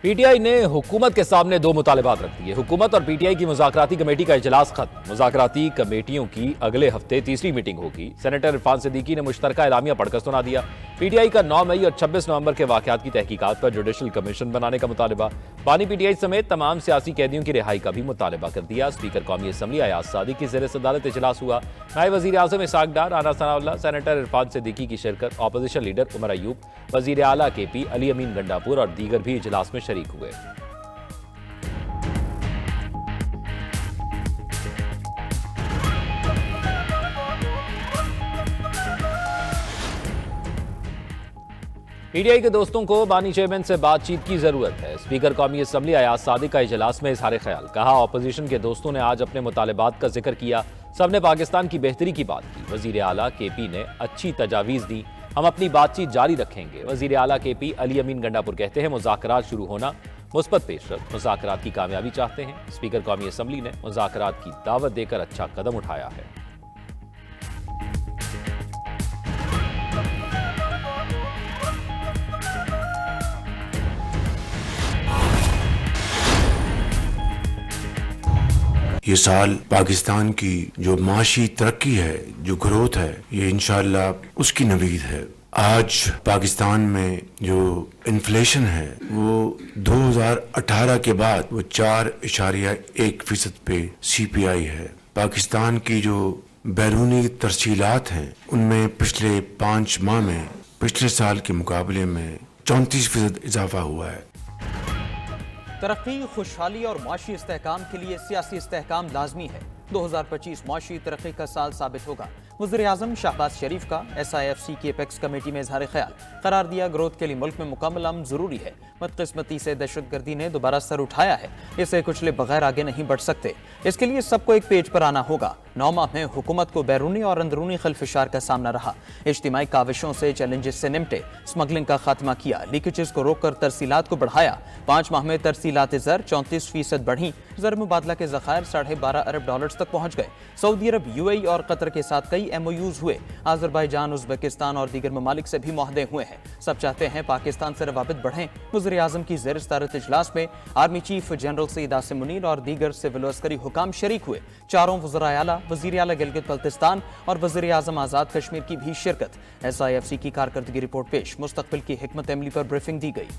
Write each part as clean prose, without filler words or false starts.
PTI ने हुकूमत के सामने दो मुतालबात रख दिए। हुकूमत और पीटीआई की मुज़ाकराती कमेटी का इजलास खत्म। मुज़ाकराती कमेटियों की अगले हफ्ते तीसरी मीटिंग होगी। सेनेटर इरफान सिद्दीकी ने मुश्तरका एलामिया पढ़कर सुना दिया। पीटीआई का 9 मई और 26 नवंबर के वाकयात की तहकीकात पर जुडिशल कमीशन बनाने का मुतालबा। बानी पीटीआई समेत तमाम सियासी कैदियों की रिहाई का भी मुतालबा कर दिया। स्पीकर कौमी असम्बली अयाज सादी की ज़ेर सदारत इजलास हुआ। नायब वज़ीर आज़म इसहाक डार, राना सनाउल्लाह, सेनेटर इरफान सिद्दीकी की शिरकत, अपोजिशन लीडर उमर अयूब, वज़ीर आला केपी, अली अमीन गंडापुर और दीगर भी इजलास में शरीक हुए। पीटीआई के दोस्तों को बानी चेयरमैन से बातचीत की जरूरत है। स्पीकर कौमी असम्बली अयाज सादी का इजलास में इजहार ख्याल। कहा, ऑपोजिशन के दोस्तों ने आज अपने मुतालबात का जिक्र किया। सबने पाकिस्तान की बेहतरी की बात की। वजीर आला केपी ने अच्छी तजावीज़ दी। हम अपनी बातचीत जारी रखेंगे। वजीर आला केपी अली अमीन गंडापुर कहते हैं, मुज़ाकरात शुरू होना मुस्बत पेशरफ, मुज़ाकरात की कामयाबी चाहते हैं। स्पीकर कौमी असम्बली ने मुज़ाकरात की दावत देकर अच्छा कदम उठाया है। ये साल पाकिस्तान की जो माशी तरक्की है, जो ग्रोथ है, ये इंशाअल्लाह उसकी नवीद है। आज पाकिस्तान में जो इन्फ्लेशन है वो 2018 के बाद वो 4.1% पे CPI है। पाकिस्तान की जो बैरूनी तरसीलात हैं उनमें पिछले 5 माह में पिछले साल के मुकाबले में 34% इजाफा हुआ है। तरक्की, खुशहाली और माशी इस्तेहकाम के लिए सियासी इस्तेहकाम लाजमी है। 2025 माशी तरक्की का साल साबित होगा। वज़ीर आज़म शहबाज शरीफ का SIFC की एपेक्स कमेटी में इजहार ख्याल। करार दिया, ग्रोथ के लिए मुल्क में मुकम्मल अमन जरूरी है। बदकिस्मती से दहशतगर्दी ने दोबारा सर उठाया है। इसे कुचले बगैर आगे नहीं बढ़ सकते। इसके लिए सबको एक पेज पर आना होगा। 9 माह में हुकूमत को बैरूनी और अंदरूनी खलफिशार का सामना रहा। इज्तिमाई काविशों से, चैलेंजेस से निपटे, स्मगलिंग का खात्मा किया, लीकेजेस को रोककर तरसीलात को बढ़ाया। 5 माह में तरसीलात ज़र 34% बढ़ी। ज़र मुबादला के ज़खायर $12.5 अरब तक पहुंच गए। सऊदी अरब, UAE और कतर के साथ कई MOUs हुए। आज़रबाईजान, उज़्बेकिस्तान और दीगर ममालिक से भी मुआहदे हुए हैं। सब चाहते हैं पाकिस्तान से रवाबित बढ़ें। वज़ीर आज़म की ज़ेर सदारत इजलास में army chief general Saeed Asim Munir और दीगर सिविल व अस्करी हुकाम शरीक हुए। चारों वज़राए आला, वज़ीर आला गिलगित बल्तिस्तान और वज़ीर आज़म आज़ाद कश्मीर की भी शिरकत। SIFC की कारकर्दगी रिपोर्ट पेश। मुस्तकबिल की हिकमत अमली पर ब्रीफिंग दी गई।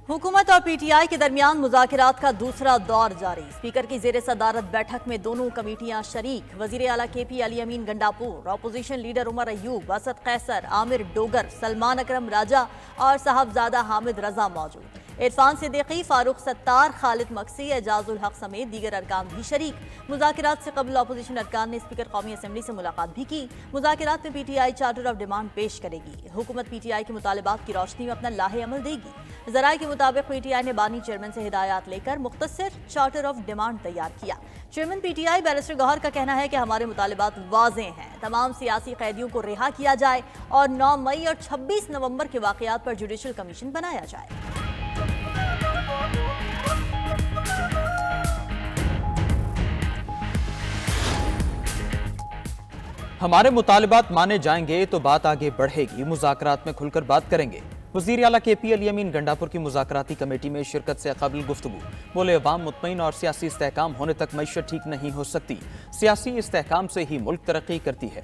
हुकूमत और PTI के दरमियान मुज़ाकरात का दूसरा दौर जारी। स्पीकर की जेर सदारत बैठक में दोनों कमेटियां शरीक। वज़ीर आला KP अली अमीन गंडापुर, अपोजिशन लीडर उमर अयूब, असद कैसर, आमिर डोगर, सलमान अकरम राजा और साहबजादा हामिद रजा मौजूद। इरफान सिद्दीकी, फारूक सत्तार, खालिद मक्सी, एजाजुल हक समेत दीगर अरकान भी शरीक। मुज़ाकरात से कबल अपोजिशन अरकान ने स्पीकर कौमी असम्बली से मुलाकात भी की। मुज़ाकरात में PTI चार्टर ऑफ डिमांड पेश करेगी। हुकूमत PTI के मुतालबात की रोशनी में अपना लाहे अमल देगी। ज़राए के मुताबिक PTI ने बानी चेयरमैन से हिदायत लेकर मुख्तसर चार्टर ऑफ डिमांड तैयार किया। चेयरमैन PTI बैरिस्टर गौहर का कहना है कि हमारे मुतालबात वाज़ेह हैं। तमाम सियासी कैदियों को रिहा किया जाए और 9 मई और 26 नवंबर के वाकयात पर जुडिशल कमीशन बनाया जाए। हमारे मुतालबात माने जाएंगे तो बात आगे बढ़ेगी। मुज़ाकरात में खुलकर बात करेंगे। वज़ीर आला KP अली अमीन गंडापुर की मुज़ाकराती कमेटी में शिरकत से कबल गुफ्तगू। बोले, अवाम मुतमईन और सियासी इस्तेहकाम होने तक मईशत ठीक नहीं हो सकती। सियासी इस्तेहकाम से ही मुल्क तरक्की करती है।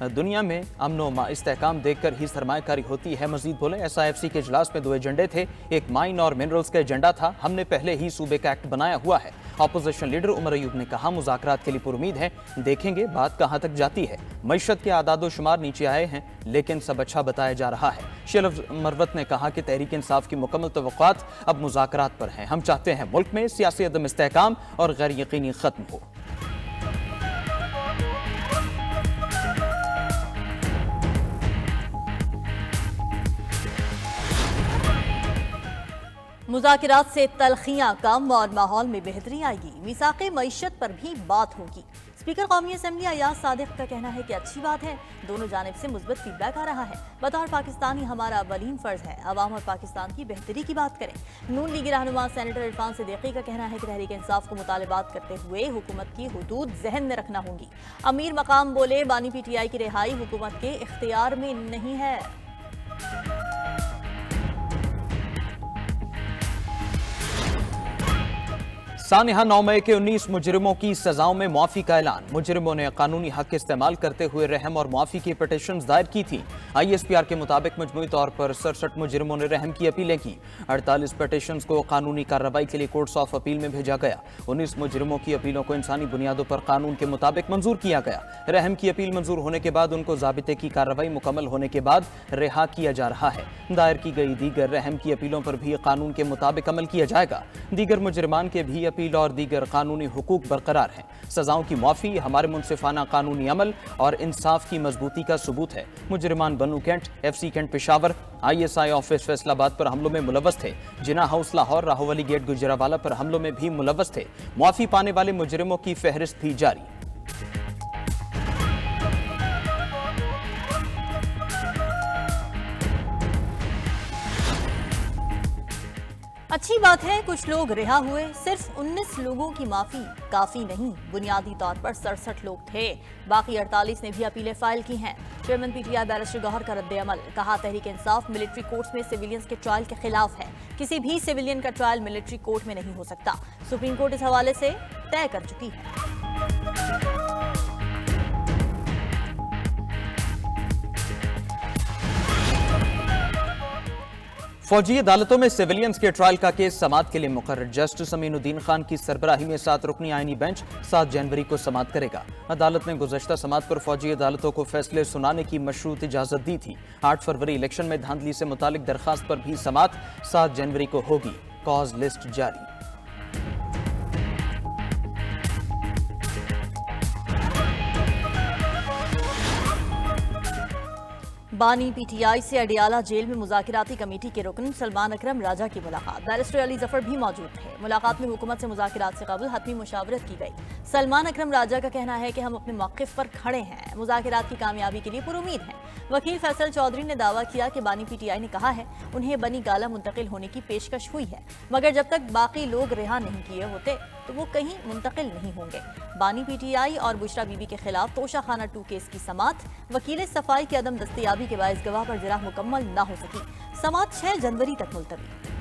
दुनिया में अमन व इस्तेहकाम देखकर ही सरमायाकारी होती है। मजीद बोले, SIFC के इजलास में 2 एजेंडे थे। एक माइन और मिनरल्स का एजेंडा था। हमने पहले ही सूबे का एक्ट बनाया हुआ है। अपोजिशन लीडर उमर अयूब ने कहा, मुज़ाकरात के लिए पुरुमीद है, देखेंगे बात कहाँ तक जाती है। मईशत के आदादो शुमार नीचे आए हैं लेकिन सब अच्छा बताया जा रहा है। शेलफ मरवत ने कहा कि तहरीक इंसाफ की मुकम्मल तवक्कुआत अब मुज़ाकरात पर हैं। हम चाहते हैं मुल्क में सियासी अदम इस्तेहकाम और गैर यकीनी खत्म हो। मुज़ाकरात से तलखियां कम और माहौल में बेहतरी आएगी। मीसाक़े मईशत पर भी बात होगी। स्पीकर कौमी असम्बली अयाज सादिक का कहना है कि अच्छी बात है, दोनों जानिब से मुस्बत फीडबैक आ रहा है। बतौर पाकिस्तानी हमारा अवलीन फर्ज है अवाम और पाकिस्तान की बेहतरी की बात करें। नून लीगी रहनुमा सेनेटर इरफान सिद्दीकी का कहना है कि तहरीक इंसाफ को मुतालबात करते हुए हुकूमत की हुदूद जहन में रखना होंगी। अमीर मकाम बोले, बानी PTI की रिहाई हुकूमत के इख्तियार में नहीं है। सानिहा 9 मई के 19 मुजरिमों की सजाओं में मुआफी का ऐलान। मुजरिमों ने कानूनी हक इस्तेमाल करते हुए रहम और मुआफी की पिटीशन दायर की थी। ISPR के मुताबिक मजमूई तौर पर 67 मुजरिमों ने रहम की अपीलें की। 48 पिटीशन को कानूनी कार्रवाई के लिए कोर्ट्स ऑफ अपील में भेजा गया। 19 मुजरिमों की अपीलों को इंसानी बुनियादों पर कानून के मुताबिक मंजूर किया गया। रहम की अपील मंजूर होने के बाद उनको ज़ाबिते की कार्रवाई मुकम्मल होने के बाद रिहा किया जा रहा है। दायर की गई दीगर रहम की अपीलों पर भी कानून के मुताबिक अमल किया जाएगा। दीगर मुजरिमान के भी अपील और दीगर कानूनी हुकूक बरकरार हैं। सजाओं की माफी हमारे मुनसिफाना कानूनी अमल और इंसाफ की मजबूती का सबूत है। मुजरिमान Bannu cantt, FC cantt Peshawar, ISI office Faisalabad पर हमलों में मुलव्वस थे। जिना हाउस लाहौर, राहोवली गेट गुजरावाला पर हमलों में भी मुलव्वस थे। माफी पाने वाले मुजरिमों की फहरिस्त भी जारी। अच्छी बात है, कुछ लोग रिहा हुए। सिर्फ 19 लोगों की माफी काफी नहीं, बुनियादी तौर पर 67 लोग थे। बाकी 48 ने भी अपीलें फाइल की हैं। चेयरमैन PTI बैरिस्टर गौहर का रद्द-ए-अमल। कहा, तहरीक इंसाफ मिलिट्री कोर्ट्स में सिविलियंस के ट्रायल के खिलाफ है। किसी भी सिविलियन का ट्रायल मिलिट्री कोर्ट में नहीं हो सकता। सुप्रीम कोर्ट इस हवाले से तय कर चुकी है। फौजी अदालतों में सिविलियंस के ट्रायल का केस समाअत के लिए मुकर्रर। जस्टिस अमीनुद्दीन खान की सरबराही में 7 रुकनी आईनी बेंच 7 जनवरी को समाअत करेगा। अदालत ने गुज़श्ता समाअत पर फौजी अदालतों को फैसले सुनाने की मशरूत इजाजत दी थी। 8 फरवरी इलेक्शन में धांधली से मुतालिक दरखास्त पर भी समाअत 7 जनवरी को होगी। कॉज लिस्ट जारी। बानी PTI से अडियाला जेल में मुज़ाकिराती कमेटी के रुकन सलमान अकरम राजा की मुलाकात। बैरिस्टर अली जफर भी मौजूद थे। मुलाकात में हुकूमत से मुज़ाकिरात से कबल हतमी मुशावरत की गई। सलमान अकरम राजा का कहना है कि हम अपने मौक़िफ़ पर खड़े हैं, मुज़ाकिरात की कामयाबी के लिए पुरुमीद हैं। वकील फैसल चौधरी ने दावा किया कि बानी PTI ने कहा है उन्हें बनी गाला मुंतकिल होने की पेशकश हुई है, मगर जब तक बाकी लोग रिहा नहीं किए होते तो वो कहीं मुंतकिल नहीं होंगे। बानी PTI और बुशरा बीबी के खिलाफ तोशाखाना 2 केस की समाअत। वकील सफाई की अदम दस्तयाबी के बायस गवाह पर जरा मुकम्मल ना हो सकी। समाअत 6 जनवरी तक मुलतवी।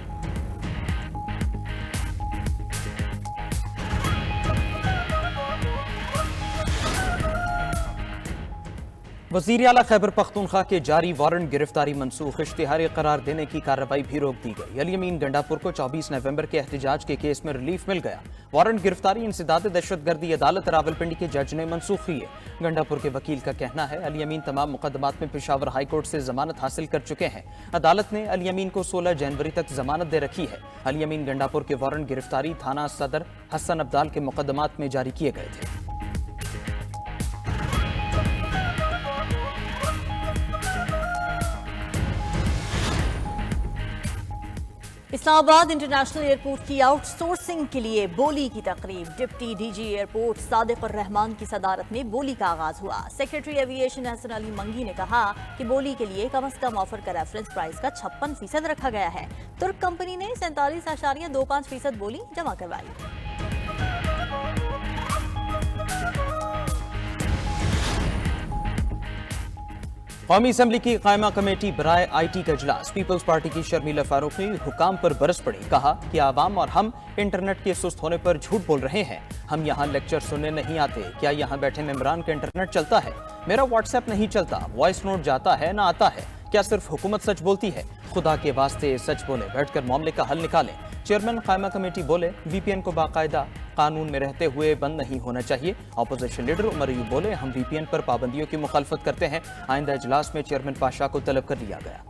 वज़ीर आला खैबर पख्तूनख्वा के जारी वारंट गिरफ्तारी मनसूख, इश्तिहारी करार देने की कार्रवाई भी रोक दी गई। अली अमीन गंडापुर को 24 नवंबर के एहतजाज के केस में रिलीफ मिल गया। वारंट गिरफ्तारी इंसदाद दहशतगर्दी अदालत रावलपिंडी के जज ने मनसूख की है। गंडापुर के वकील का कहना है अली अमीन तमाम मुकदमात में पेशावर हाई कोर्ट से जमानत हासिल कर चुके हैं। अदालत ने अली अमीन को 16 जनवरी तक जमानत दे रखी है। अली अमीन गंडापुर के वारंट गिरफ्तारी थाना सदर हसन अब्दाल के मुकदमात में जारी किए गए थे। इस्लामाबाद इंटरनेशनल एयरपोर्ट की आउटसोर्सिंग के लिए बोली की तकरीब। डिप्टी DG एयरपोर्ट सादिक उर रहमान की सदारत में बोली का आगाज हुआ। सेक्रेटरी एविएशन हसन अली मंगी ने कहा कि बोली के लिए कम अज कम ऑफर का रेफरेंस प्राइस का 56% रखा गया है। तुर्क कंपनी ने 47.25% बोली जमा करवाई। कौमी असम्बली की कायमा कमेटी बराए IT का इजलास। पीपल्स पार्टी की शर्मिला फारूकी हुकाम पर बरस पड़ी। कहा कि आवाम और हम इंटरनेट के सुस्त होने पर झूठ बोल रहे हैं। हम यहाँ लेक्चर सुनने नहीं आते। क्या यहाँ बैठे मेंबरान का इंटरनेट चलता है? मेरा व्हाट्सएप नहीं चलता। वॉइस नोट जाता है ना आता है। क्या सिर्फ हुकूमत सच बोलती है? खुदा के वास्ते सच बोले, बैठकर मामले का हल निकालें। चेयरमैन कायमा कमेटी बोले VPN को बाकायदा कानून में रहते हुए बंद नहीं होना चाहिए। अपोजिशन लीडर उमर अयूब बोले हम VPN पर पाबंदियों की मुखालफत करते हैं। आइंदा इजलास में चेयरमैन पाशा को तलब कर लिया गया।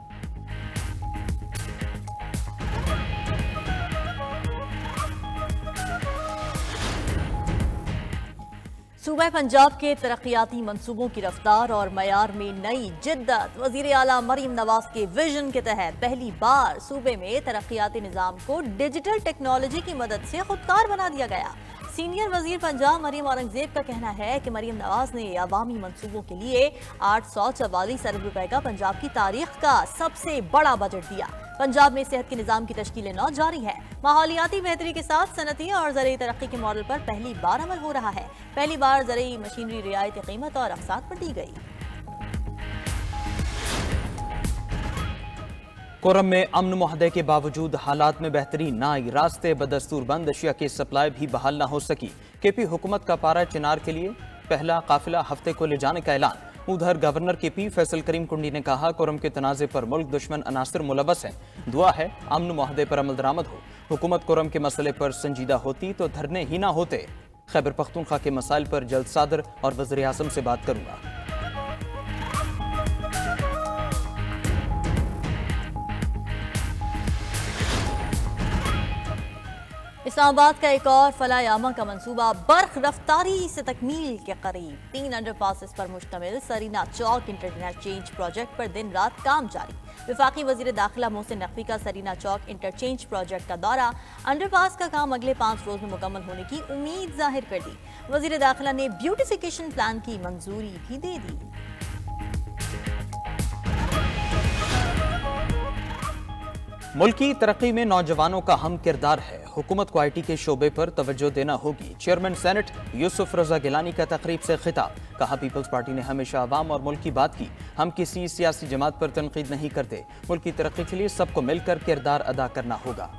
सूबा पंजाब के तरक्याती मंसूबों की रफ्तार और मयार में नई जिद्दत। वजीर आला मरीम नवाज के विजन के तहत पहली बार सूबे में तरक्याती निज़ाम को डिजिटल टेक्नोलॉजी की मदद से खुदकार बना दिया गया। सीनियर वजीर पंजाब मरीम औरंगजेब का कहना है कि मरीम नवाज ने अवामी मंसूबों के लिए 844 अरब रुपए का पंजाब की तारीख का सबसे बड़ा बजट दिया। पंजाब में सेहत के निजाम की तश्कील नौ जारी है। माहौलियाती बेहतरी के साथ सनती और ज़रूरी तरक्की के मॉडल पर पहली बार अमल हो रहा है। पहली बार ज़रूरी मशीनरी रियायती कीमत और अक़सात पर दी गई। कोरम में अमन मुआहदे के बावजूद हालात में बेहतरी ना आई। रास्ते बदस्तूर बंद, अशिया की सप्लाई भी बहाल ना हो सकी। केपी हुकूमत का पारा चिनार के लिए पहला काफिला हफ्ते को ले जाने का ऐलान। उधर गवर्नर केपी फैसल करीम कुंडी ने कहा, कोरम के तनाज़े पर मुल्क दुश्मन अनासर मुलवस है। दुआ है अमन मुआहदे पर अमल दरामद हो। हुकूमत कोरम के मसले पर संजीदा होती तो धरने ही ना होते। खैबर पख्तूनख्वा के मसाइल पर जल्द सदर और वज़ीर आज़म से बात करूंगा। इस्लामाबाद का एक और फलायामा का मंसूबा बर्फ रफ्तारी से तकमील के करीब। 3 अंडरपासेस पर मुश्तमिल सरीना चौक इंटरचेंज प्रोजेक्ट पर दिन रात काम जारी। वफाकी वजीर दाखिला मोहसिन नकवी का सरीना चौक इंटरचेंज प्रोजेक्ट का दौरा। अंडरपास का काम अगले 5 रोज में मुकम्मल होने की उम्मीद जाहिर कर दी। वजीर दाखिला ने ब्यूटिफिकेशन प्लान की मंजूरी भी दे दी। मुल्क की तरक्की में नौजवानों का हम किरदार है। हुकूमत को IT के शोबे पर तवज्जो देना होगी। चेयरमैन सेनेट यूसुफ रजा गिलानी का तकरीब से खिताब। कहा, पीपल्स पार्टी ने हमेशा अवाम और मुल्क की बात की। हम किसी सियासी जमात पर तनकीद नहीं करते। मुल्क की तरक्की के लिए सबको मिलकर किरदार अदा करना होगा।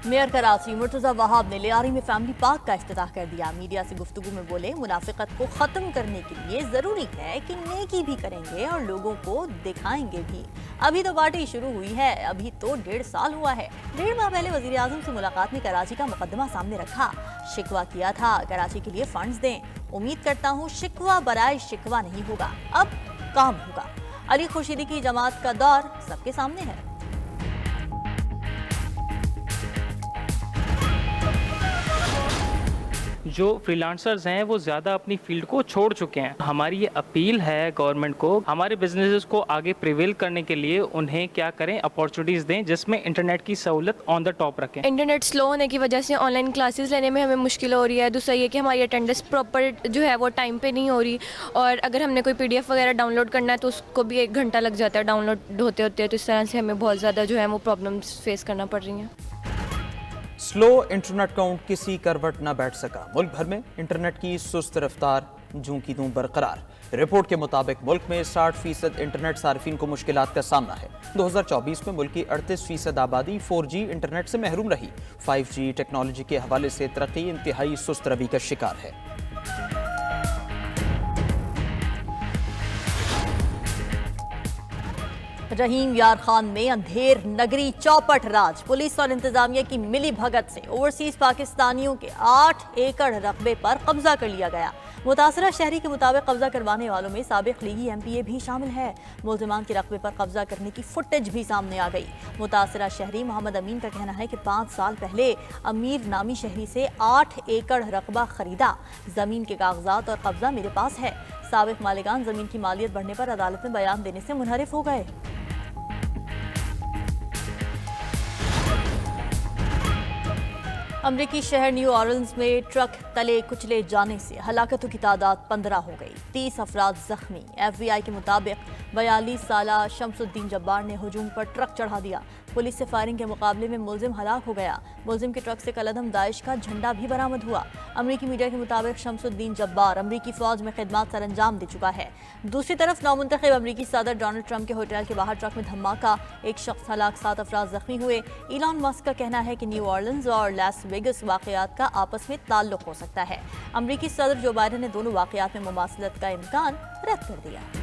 मेयर कराची मुर्तजा वहाब ने लियारी में फैमिली पार्क का इफ्तिताह कर दिया। मीडिया से गुफ्तगू में बोले, मुनाफिकत को खत्म करने के लिए जरूरी है कि नेकी भी करेंगे और लोगों को दिखाएंगे भी। अभी तो पार्टी शुरू हुई है, अभी तो 1.5 साल हुआ है। 1.5 माह पहले वजीर आजम से मुलाकात में कराची का मुकदमा सामने रखा। शिकवा किया था कराची के लिए फंड्स दें। उम्मीद करता हूँ शिकवा बराए शिकवा नहीं होगा, अब काम होगा। अली खुर्शीदी की जमात का दौर सबके सामने है। जो फ्रीलांसर्स हैं वो ज़्यादा अपनी फील्ड को छोड़ चुके हैं। हमारी ये अपील है गवर्नमेंट को, हमारे बिजनेसेस को आगे प्रिवेल करने के लिए उन्हें क्या करें, अपॉर्चुनिटीज़ दें जिसमें इंटरनेट की सहूलत ऑन द टॉप रखें। इंटरनेट स्लो होने की वजह से ऑनलाइन क्लासेस लेने में हमें मुश्किल हो रही है। दूसरा ये कि हमारी अटेंडेंस प्रॉपर जो है वो टाइम पे नहीं हो रही, और अगर हमने कोई PDF वगैरह डाउनलोड करना है तो उसको भी 1 घंटा लग जाता है डाउनलोड होते होते। तो इस तरह से हमें बहुत ज़्यादा जो है वो प्रॉब्लम्स फेस करना पड़ रही हैं। स्लो इंटरनेट काउंट किसी करवट न बैठ सका। मुल्क भर में इंटरनेट की सुस्त रफ्तार जूं की तूं बरकरार। रिपोर्ट के मुताबिक मुल्क में 60% इंटरनेट सार्फिन को मुश्किलात का सामना है। 2024 में मुल्क की 38% आबादी 4G इंटरनेट से महरूम रही। 5G टेक्नोलॉजी के हवाले से तरक्की इंतहाई सुस्त रवि का शिकार है। रहीम यार खान में अंधेर नगरी चौपट राज। पुलिस और इंतजामिया की मिली भगत से ओवरसीज पाकिस्तानियों के 8 एकड़ रकबे पर कब्जा कर लिया गया। मुतासरा शहरी के मुताबिक कब्जा करवाने वालों में साबिक लीगी MPA भी शामिल है। मुल्जिमान के रकबे पर कब्जा करने की फुटेज भी सामने आ गई। मुतासरा शहरी मोहम्मद अमीन का कहना है कि 5 साल पहले अमीर नामी शहरी से 8 एकड़ रकबा खरीदा। जमीन के कागजात और कब्जा मेरे पास है। साबिक मालिकान जमीन की मालियत बढ़ने पर अदालत में बयान देने से मुनहरिफ हो गए। अमरीकी शहर न्यू ऑरलिन्स में ट्रक तले कुचले जाने से हलाकतों की तादाद 15 हो गई। 30 अफराद जख्मी। FBI के मुताबिक 42 साला शमसुद्दीन जब्बार ने हुजूम पर ट्रक चढ़ा दिया। पुलिस से फायरिंग के मुकाबले में मुलजिम हलाक हो गया। मुलजिम के ट्रक से कलअदम दाइश का झंडा भी बरामद हुआ। अमरीकी मीडिया के मुताबिक शमसुद्दीन जब्बार अमरीकी फौज में खिदमत सर अंजाम दे चुका है। दूसरी तरफ नामुंतखब अमरीकी सदर डोनाल्ड ट्रंप के होटल के बाहर ट्रक में धमाका, 1 शख्स हलाक, 7 अफराद जख्मी हुए। इलॉन मस्क का कहना है कि न्यू ऑरलिन्स और लास वेगस वाकयात का आपस में ताल्लुक हो सकता है। अमरीकी सदर जो बाइडेन ने दोनों वाकयात में मुमासलत का इम्कान रद्द कर दिया।